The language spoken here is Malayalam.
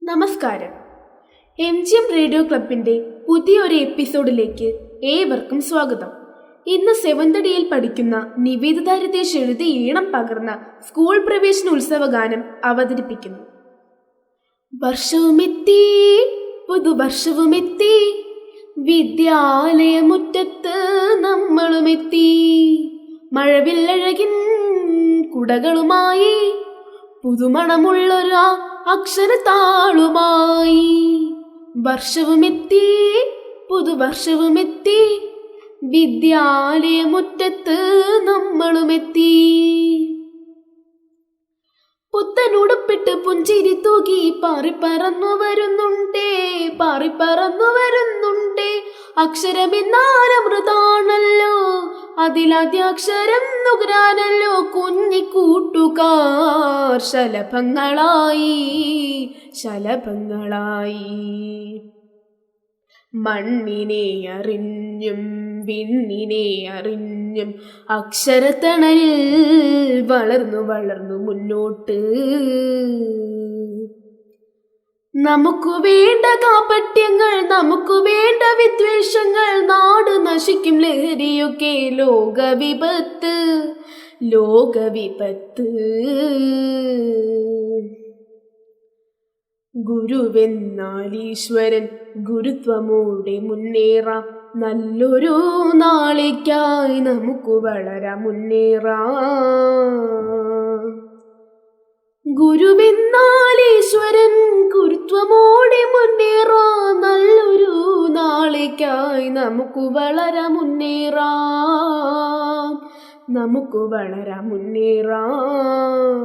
നമസ്കാരം. MGM റേഡിയോ ക്ലബിന്റെ പുതിയൊരു എപ്പിസോഡിലേക്ക് ഏവർക്കും സ്വാഗതം. ഇന്ന് 7th ഡിയിൽ പഠിക്കുന്ന നിവേദിത രതീഷ് എഴുതി ഈണം പകർന്ന സ്കൂൾ പ്രവേശന ഉത്സവ ഗാനം അവതരിപ്പിക്കുന്നു. വർഷവുമെത്തി, പുതുവർഷവുമെത്തി, വിദ്യാലയമുറ്റത്ത് നമ്മളുമെത്തി, മഴവില്ലഴകിൻ കുടകളുമായി, പുതുമണമുള്ളൊരു അക്ഷരത്താളുമായി. വർഷവുമെത്തി, പുതുവർഷവുമെത്തി, വിദ്യാലയമുറ്റത്ത് നമ്മളുമെത്തി. പുത്തനുടുപ്പിട്ട് പുഞ്ചിരി തൂകി പാറിപ്പറന്നു വരുന്നുണ്ടേ, പാറിപ്പറന്നു വരുന്നുണ്ടേ. അക്ഷരമെന്നാലമൃതാണല്ലോ, അതിലാദ്യാക്ഷരം നുകരാനല്ലോ കുഞ്ഞിക്കൂട്ടുകാർ ശലഭങ്ങളായി, ശലഭങ്ങളായി. മണ്ണിനെ അറിഞ്ഞും വിണ്ണിനെ അറിഞ്ഞും അക്ഷരത്തണലിൽ വളർന്നു വളർന്നു മുന്നോട്ട്. നമുക്ക് വേണ്ട കാപട്യങ്ങൾ, നമുക്ക് വേണ്ട വിദ്വേഷങ്ങൾ, നാട് നശിക്കും ലഹരിയൊക്കെ ലോകവിപത്ത്, ലോകവിപത്ത്. ഗുരുവെന്നാൽ ഈശ്വരൻ, ഗുരുത്വമോടെ മുന്നേറാം, നല്ലൊരു നാളേക്കായി നമുക്ക് വളരാം, മുന്നേറാം. ഗുരുവെന്നാൽ ഈശ്വരൻ, ഗുരുത്വമോടെ മുന്നേറാം, നല്ലൊരു നാളേക്കായി നമുക്ക് വളരാം, മുന്നേറാം, നമുക്ക് വളരാം, മുന്നേറാം.